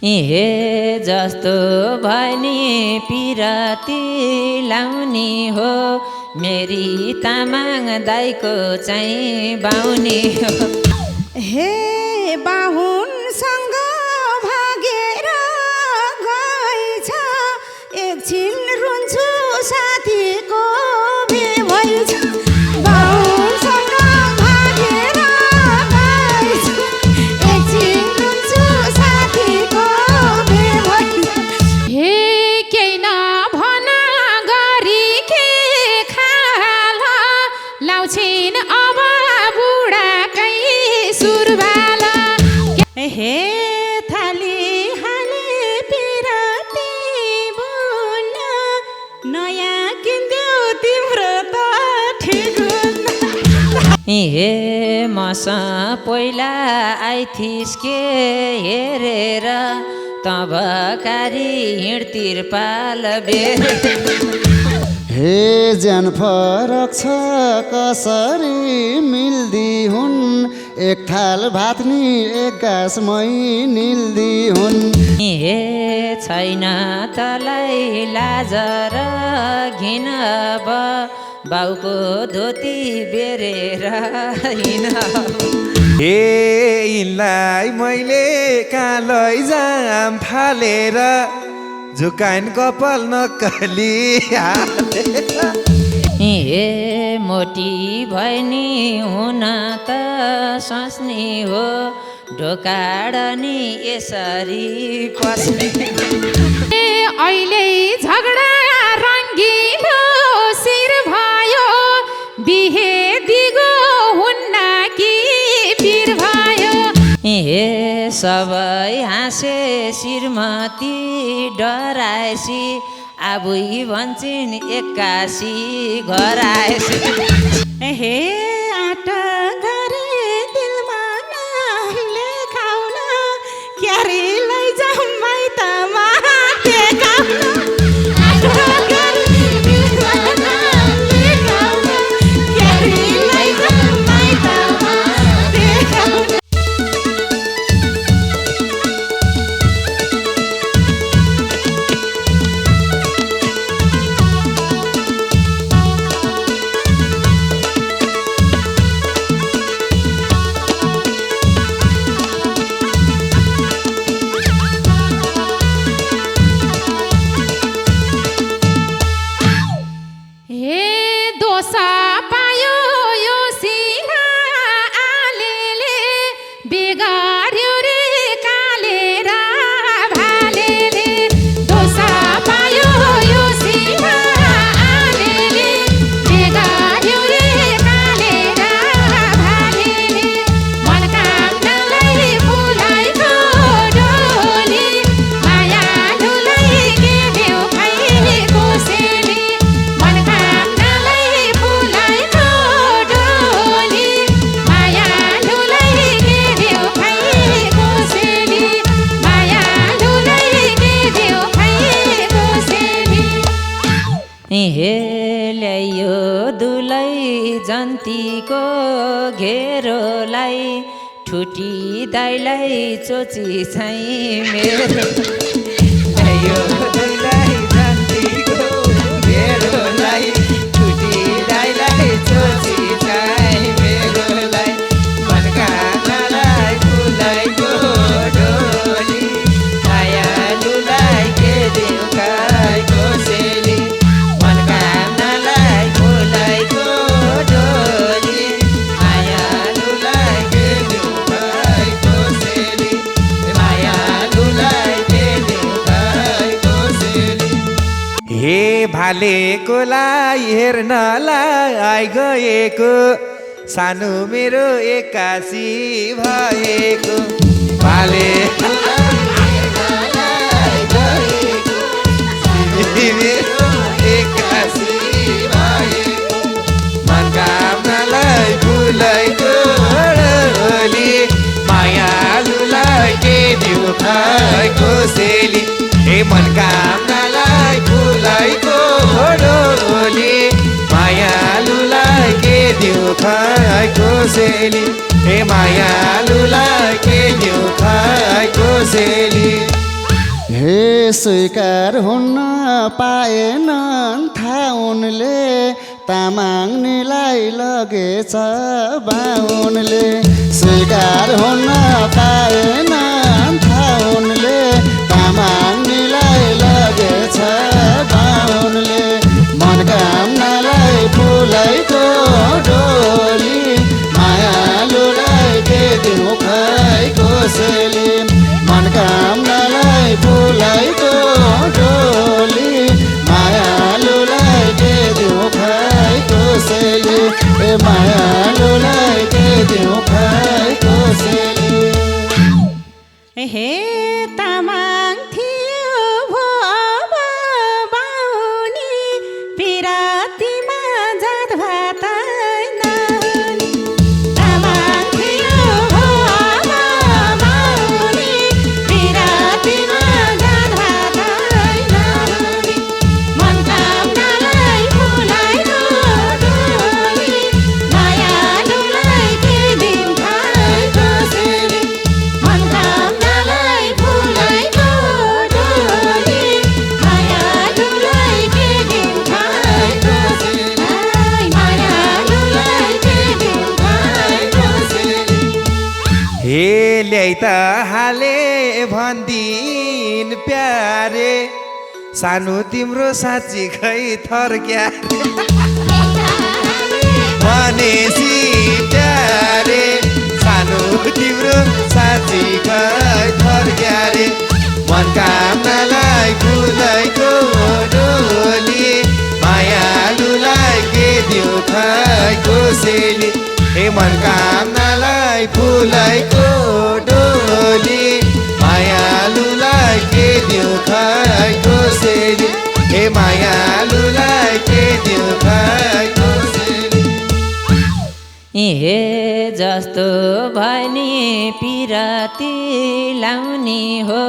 हे जस्तो भनी पिरती लाउने हो मेरी तामाङ दाइको चाहिँ बाहुनी हो। हे बाहुनसँग भागेर गएछ एकछिन रुन्छु साथीको बिहे भएछ। बाहुनसँग भागेर गएछ एकछिन रुन्छु साथीको बिहे भएछ। हे केही नभन गरी के खाल लाउँछिन् अब बुढाकै सुरबाल। हे थाली हाले पिरती बुन्न नयाँ किन्देऊ तिम्रो त ठिक हुन्न। हे मसा पहिला आइथिस् के हेरेर तबकारी हिँड तिरपाल बेर। हे ज्यान फरक छ कसरी मिल्दी हुन् एक थाल भात नि एक गाँसमै निल्दी हुन्। हे छैन तलाई लाज र घिन अब बाउको धोती बेरेर हिँड। हे यिनलाई मैले कहाँ लैजाम फालेर झुकाइन कपाल नक्कली हालेर। हे मोटी भैनी हुन त सोच्ने हो ढोकाडनी यसरी पस्ने। अहिले झगडा रङ्गिलो शिर भयो बिहे दिगो हुन्न कि पिर भयो। हे सबै हाँसे श्रीमती डराएसी आबुई भन्छन् एक्कासी घर आएसी। हे आँट गरे दिलमा नाम लेखाउन क्यारे लैजाऊ माइतमा टेकाउन। आँट गरे दिलमा नाम लेखाउन क्यारे लैजाऊ माइतमा टेकाउन। हे दोसा पायो यो सिना आलेले बिगार्यो रे कालेर भालेले। दोसा पायो यो सिना आलेले बिगार्यो रे कालेर भालेले। मनकामनालाई फुलाइको डोली मायालुलाई के देऊ खै कोसेली। मनकामनालाई फुलाइको डोली मायालुलाई के देऊ खै कोसेली। मायालुलाई के देऊ खै कोसेली। हे ल्यायो दुलै जन्तीको घेरोलाई ठुटी दाइलाई चोची चाहिँ मेरो। ल्यायो दुलै जन्तीको घेरोलाई ठुटी दाइलाई चोची चाहिँ मेरोलाई। मनकामनालाई फुलाइको डोली मायालुलाई के देऊ खै कोसेली। मनकामनालाई फुलाइको डोली मायालुलाई के देऊ खै कोसेली। मायालुलाई के देऊ खै कोसेली। हे भालेकोलाई हेर्नलाई आइगएको सानो मेरो एक्कासी भएको। भालेकोलाई हेर्नलाई गएको मेरो एक्कासी भएको। मनकामनालाई फुलाइको डोली मायालुलाई के देऊ खै कोसेली। हे मनकामनालाई फुलाइको डोली मायालुलाई के देऊ खै कोसेली। हे मायालुलाई के देऊ खै कोसेली। स्वीकार हुन्न पाएनन् थाहा उनले तामाङनीलाई लगेछ बाहुनले स्वीकार हुन्न पाएनन् थाहा उनले तामाङनीलाई लगेछ बाहुनले मनकामनालाई फुलैको डोली मायालुलाई के दिउँ खै कोसेली मनकामनालाई फुलैको डोली मायालुलाई के दिउँ खै कोसेली ए मायालुलाई के दिउँ खै कोसेली हे तामाङ थियो भो अब बाहुनी पिरातीमा जात भात नहुनी तामाङ थियो भो अब बाहुनी पिरातीमा जात भात नहुनी मनकामनालाई फुलाइको डोली मायालुलाई के दिउँ खै कोसेली मनकामनालाई फुलाइको डोली मायालुलाई के दिउँ खै कोसेली मायालुलाई के दिउँ खै कोसेली हे ल्याइ त हाले भन्दिन प्यारे सानो तिम्रो साँच्ची खै थर्क्या भनेसी प्यारे सानो तिम्रो साँच्ची खै थर्क्या रे मनकामनालाई फुलैको डोली मायालुलाई के दिउँ खै कोसेली हे मनकामनालाई फुलैको डोली मायालुलाई के दिउँ खै कोसेली हे मायालुलाई के दिउँ खै कोसेली हे जस्तो भनी पिराती लाउने हो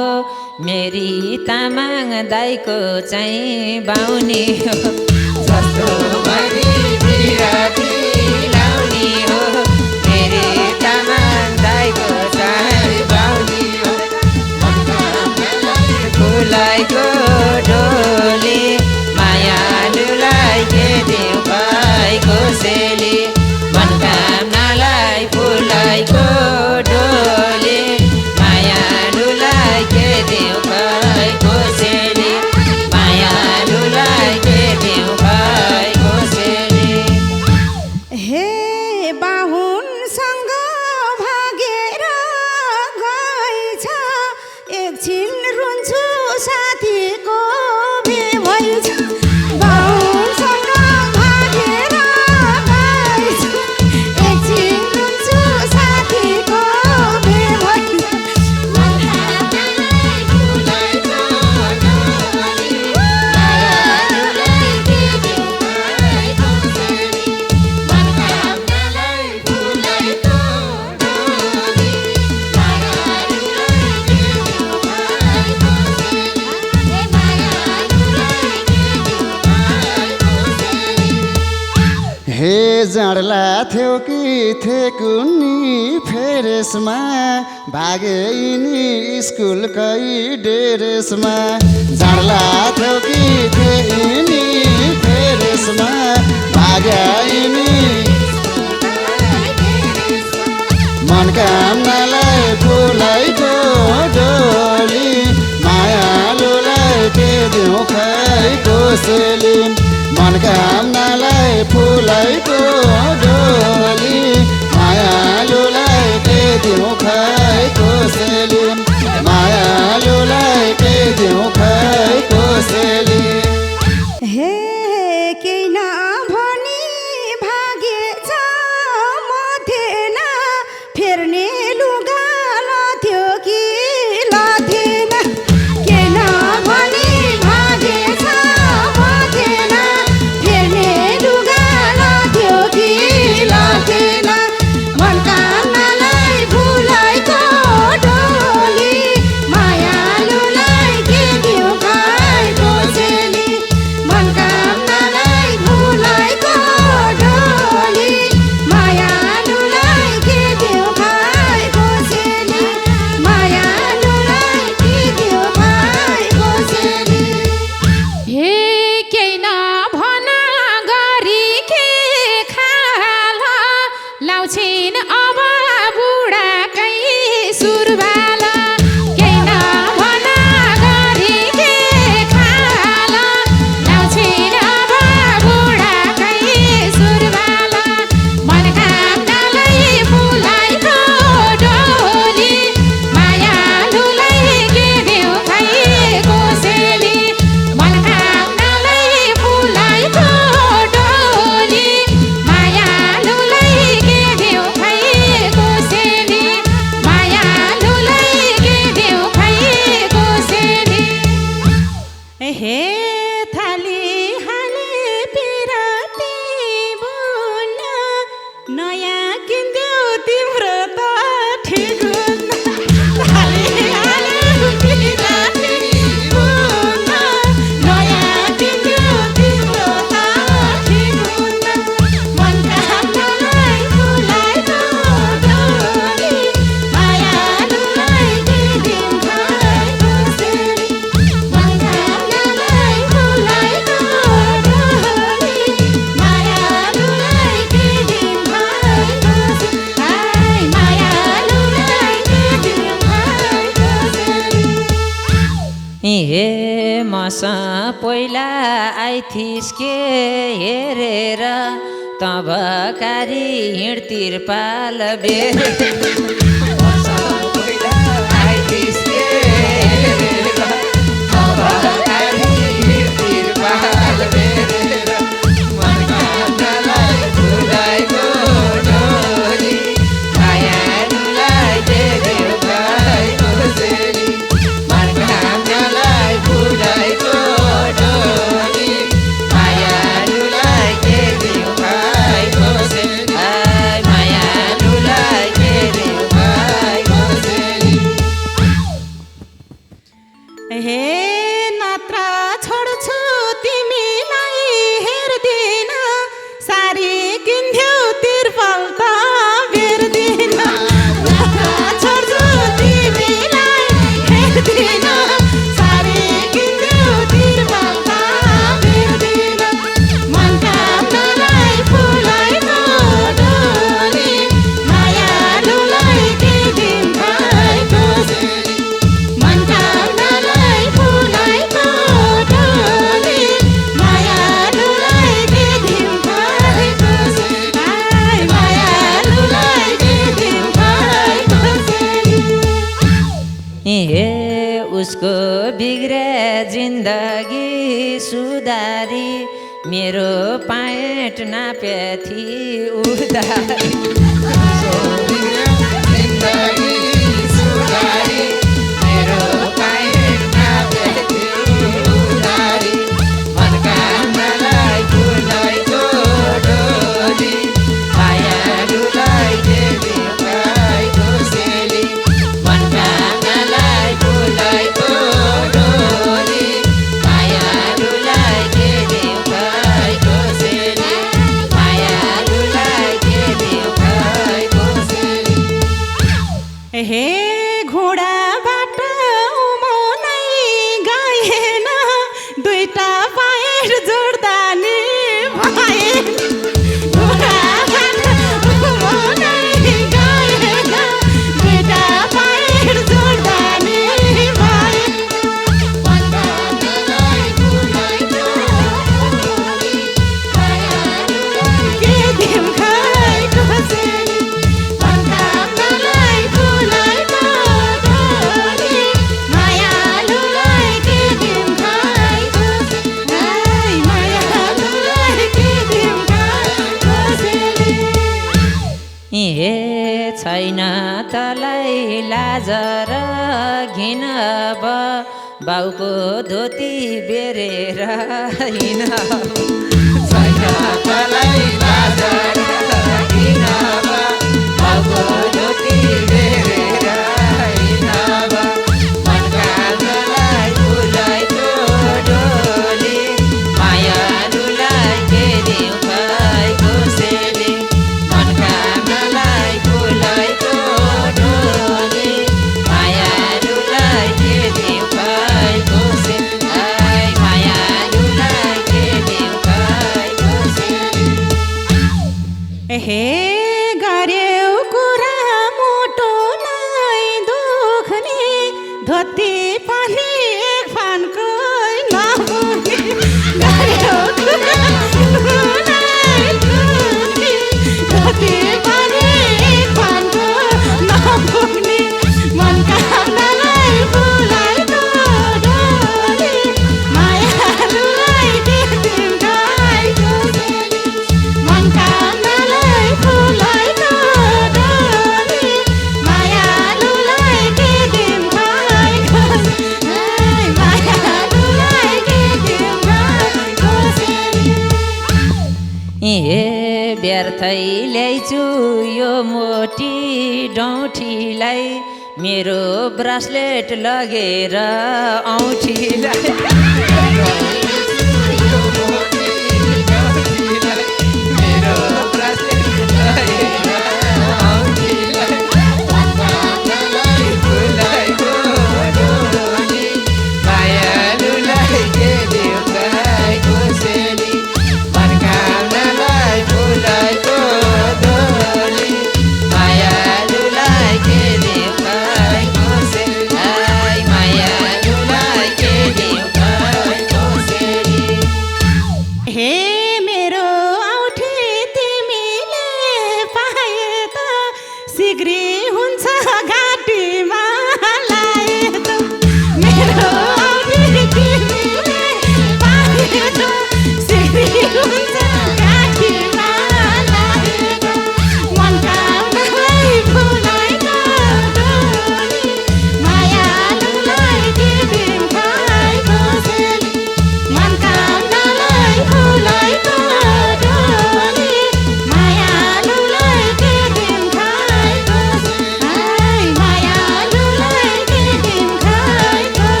मेरी तामाङ दाइको चाहिँ बाहुनी हो जस्तो भनी पिराती लाउने हो मेरी तामाङ दाइको चाहिँ बाहुनी हो फुलाइको डोली मायालुलाई के दिउँ खै कोसेली मनकामनालाई फुलाइको डोली मायालुलाई के दिउँ खै कोसेली मायालुलाई के दिउँ खै कोसेली हे बाहुनसँग भागेर गएछ एकछिन रुन्छु साथीको भे भएछ बाहुनसँग भागेर गएछ एकछिन रुन्छु साथीको भे भएछ मनकामनालाई फुलाइको डोली मायालुलाई के दिउँ खै कोसेली मनकामनालाई फुलाइको डोली मायालुलाई के दिउँ खै कोसेली हे मायालुलाई के दिउँ खै कोसेली हे जाडला थियो कि थेकुनी फेरेसमा भागे यिनी स्कुलकै डेरेसमा जाडला थियो कि थेनी फेरेसमा भागे यिनी मनकामनालाई फुलाइको डोली मायालुलाई के दिउँ खै कोसेली मनकामनालाई फुलाइको डोली मायालुलाई के दिउँ खै कोसेली मायालुलाई के दिउँ खै कोसेली हे केही नभनी भागेछ मथेन फेर्ने लुगा लथ्यो कि लथेन केही नभनी भागेछ मथेन फेर्ने लुगा लथ्यो कि लथेन हे मसा पहिला आइथिस् के हेरेर तबकारी हिँड तिरपाल बेरेर उसको बिग्रे जिन्दगी सुधारी मेरो पाएट नापे थी उधारी मेरो पाएट नापे थी उधारी मनकामनालाई फुलाइको डोली मायालुलाई देवी उकाइको सेली मनकामनालाई फुलाइको डोली मायालुलाई देवी उकाइको सेली मायालुलाई देवी उकाइको सेली हे घोडाबाट उमाउनै गएन दुईटा पाएर जोड्दा नि भएन घोडाबाट उमाउनै गएन दुईटा पाएर जोड्दा नि भएन मनकामनालाई फुलाइको डोली मायालुलाई के दिउँ खाइको सेली मनकामनालाई फुलाइको डोली मायालुलाई के दिउँ खाइको सेली मायालुलाई के दिउँ खाइको सेली हे छैन तलाई लाज र घिन बाउको धोती बेरेर हिँड छैन तलाई लाज र घिन बाउको धोती बेरेर हिँड मनकामनालाई फुलाइको डोली मायालुलाई के दिउँ खाइको सेली मनकामनालाई फुलाइको डोली मायालुलाई के दिउँ खाइको सेली मायालुलाई के दिउँ खाइको सेली हे गर्यो कुरा मोटो नै दुख्ने धोती पनि एक फानको नपुग्ने गर्यो कुरा मोटो नै दुख्ने धोती पनि एक फानको नपुग्ने मनकामनालाई फुलाइको डोली मायालुलाई के दिउँ खाइको सेली मनकामनालाई फुलाइको डोली मायालुलाई के दिउँ खाइको सेली मायालुलाई के दिउँ खाइको सेली हे व्यर्थै ल्याइछु यो मोटी डौठीलाई मेरो ब्रासलेट लगेर औँठीलाई मायालुलाई के दिउँ खाइको सेली मनकामनालाई फुलाइको डोली मायालुलाई के दिउँ खाइको सेली मायालुलाई के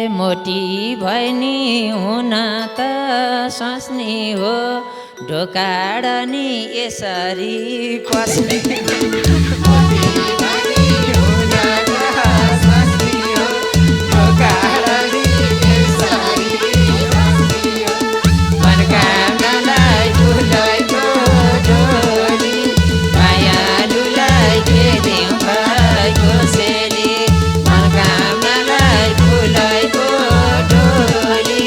मोटी भैनी हुन त स्वास्नी हो ढोकाडनी यसरी पस्ने मनकामनालाई फुलैको डोली मायालुलाई के दिउँ भाइको सेली मनकामनालाई फुलैको डोली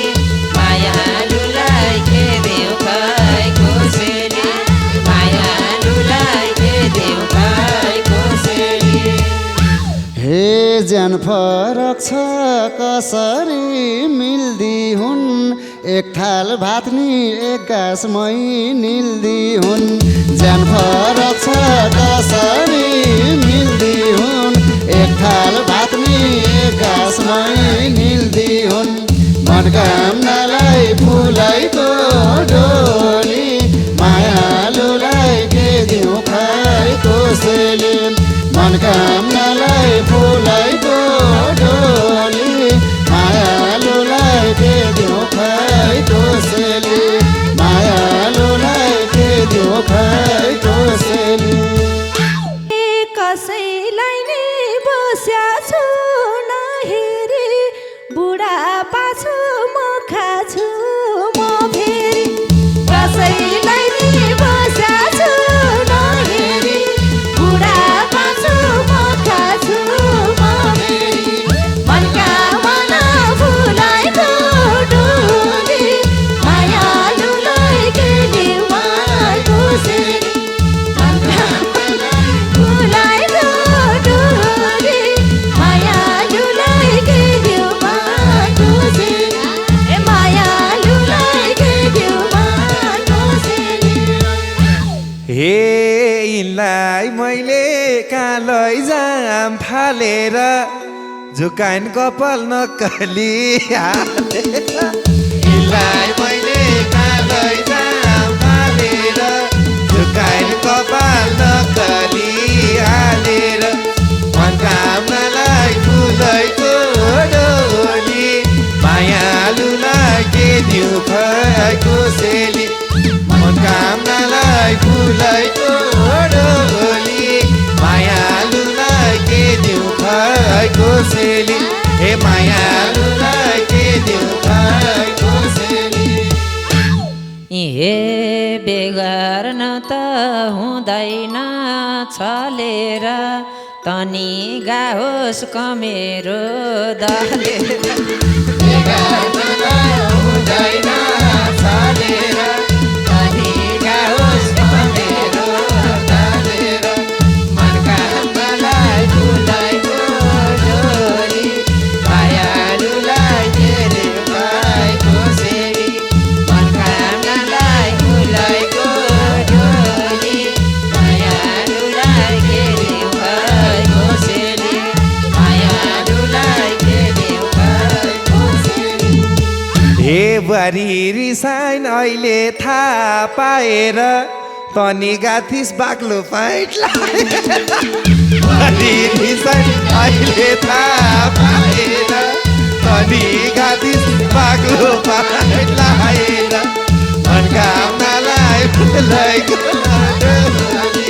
मायालुलाई के दिउँ भाइको सेली मायालुलाई के दिउँ भाइको सेली। हे ज्यान फरक छ कसरी मिल्दी हुन् एक थाल भात नि एक गाँसमै निल्दी हुन् ज्यान फरक छ कसरी मिल्दी हुन् एक थाल भात नि एक गाँसमै निल्दी हुन् मनकामनालाई फुलैको डोली मायालुलाई के दिउँ खाइको सेली मनकामनालाई फुलैको डोली मायालुलाई के दिउँ खाइको सेली मायालुलाई के दिउँ खाइको सेली। कसैलाई नि बस्या छु नहेरी बुढा पाछु म खाछु म फेरि कसैलाई नि बस्या छु नहेरी बुढा पाछु म खाछु म फेरि मनकामना फुलैको डोली मायालुलाई के दिउँ भाइको सेली फुलैको डोली मायालुलाई के दिउँ भाइको सेली ए मायालुलाई के दिउँ भाइको सेली। हे यिनलाई मैले कहाँ लैजाम फालेर झुकाइन कपाल नक्कली हालेर यिनलाई मैले कहाँ लैजाम फालेर झुकाइन कपाल नक्कली हालेर मनकामनालाई फुलैको डोली मायालुलाई के दिउँ खाइको सेली मनकामनालाई फुलैको डोली मायालुलाई के दिउँ खाइको सेली हे मायालुलाई के दिउँ खाइको सेली। हे बेगर्न त हुँदैन छलेर तनी गाहोस् कमेरो दलेर बेगर्नलाई हुँदैन छलेर तनी गाहोस् कमेरो दलेर मनकामनालाई फुलैको डोली मायालुलाई के दिउँ भाइको सेली मनकामनालाई फुलैको डोली मायालुलाई के दिउँ भाइको सेली मायालुलाई के दिउँ भाइको सेली। हे बुहारी रिसाइन अहिले थाहा पाएर तनी गाथिस बाक्लो फाइट बुहारी रिसाइन अहिले थाहा पाएर तनी गाथिस बाक्लो फाइट लाएर मनकामनालाई फुलैको डोली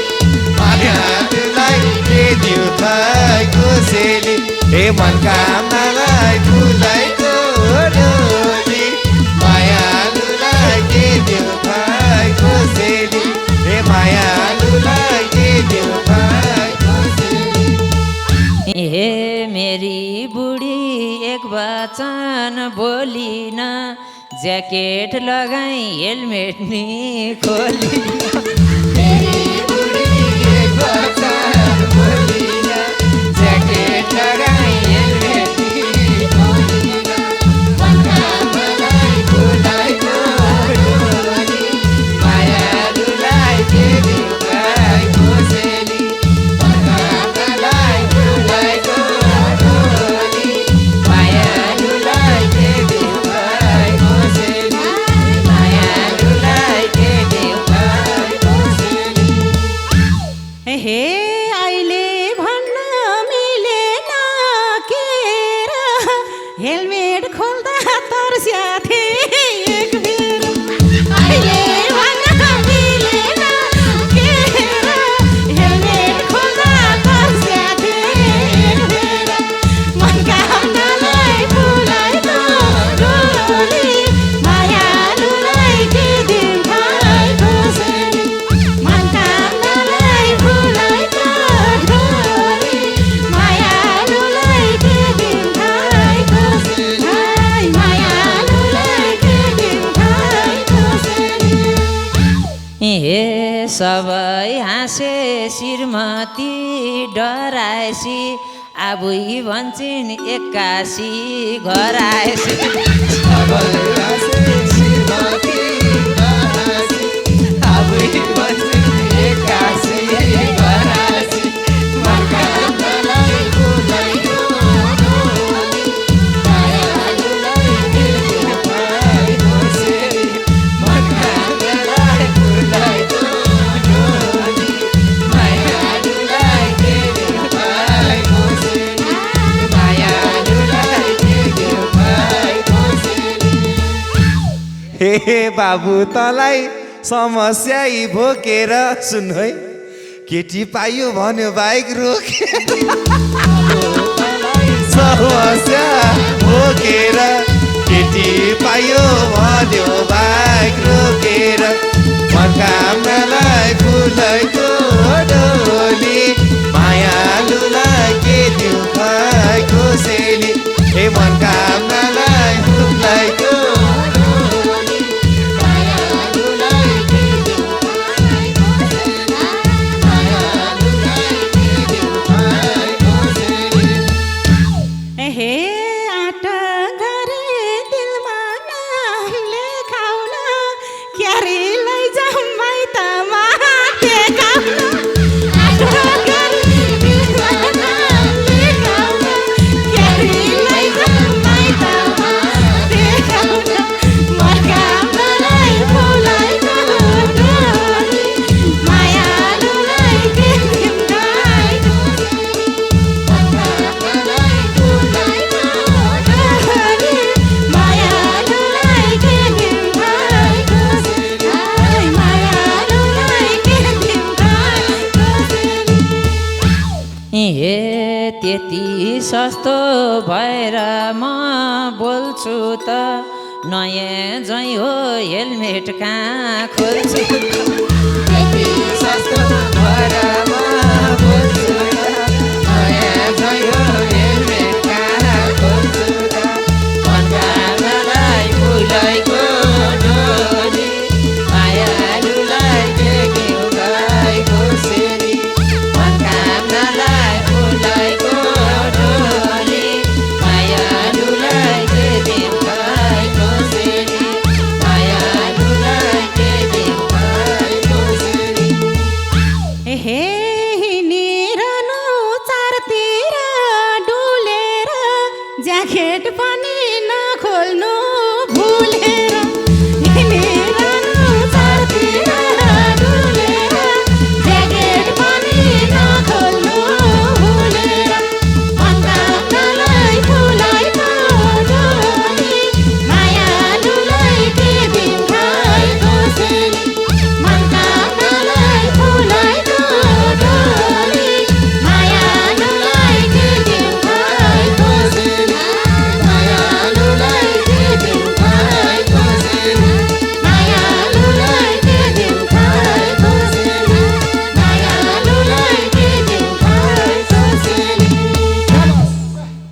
मायालुलाई के दिउँ भाइको सेली हे मनकामनालाई फुलैको डोली मायालुलाई के दिउँ भाइको सेली हे मायालुलाई के दिउँ भाइको सेली। हे मेरी बुढी एक वचन बोलिन ज्याकेट लगाई हेलमेट नि खोली मेरी बुढी एक वचन बोलिन ज्याकेट लगाई हेलमेट नि खोलिन मनकामनालाई फुलैको डोली मायालुलाई के दिउँ भाइको सेली मनकामनालाई फुलैको डोली मायालुलाई के दिउँ भाइको सेली मायालुलाई के दिउँ भाइको सेली। हे अहिले भन्न मिलेन खोल्दा तर्स्या थिए एक बेर अहिले भन्न मिलेन के र हेलमेट खोल्दा तर्स्या थिए एक बेर मनका भावनालाई फुलाइको डोली मायालुलाई के दिन भाइ खोसेली मनका भावनालाई फुलाइको डोली मायालुलाई के दिन भाइ खोसेली मायालुलाई के दिन भाइ खोसेली। हे सबै हाँसे श्रीमती डराएसी आबुई भन्छन् एक्कासी घर आएसी हे बाबु तँलाई समस्या यी भोकेर सुन है केटी पाइयो भन्यो बाइक रोकेर समस्या भोकेर केटी पाइयो भन्यो बाइक रोकेर मनकामनालाई फुलाइको डोली मायालुलाई के दिउ भाइ खोसेली हे मनकामनालाई फुलाइको त्यति सस्तो भएर म बोल्छु त नयाँ झैँ हो हेलमेट कहाँ खोल्छु त्यति सस्तो भएर म बोल्छु त नयाँ झैँ हो हेलमेट कहाँ खोल्छु त मनकामनालाई फुलाइको डोली मायालुलाई के दिउ भाइ खोसेली मनकामनालाई फुलाइको ज्याकेट पनि नखोल्नु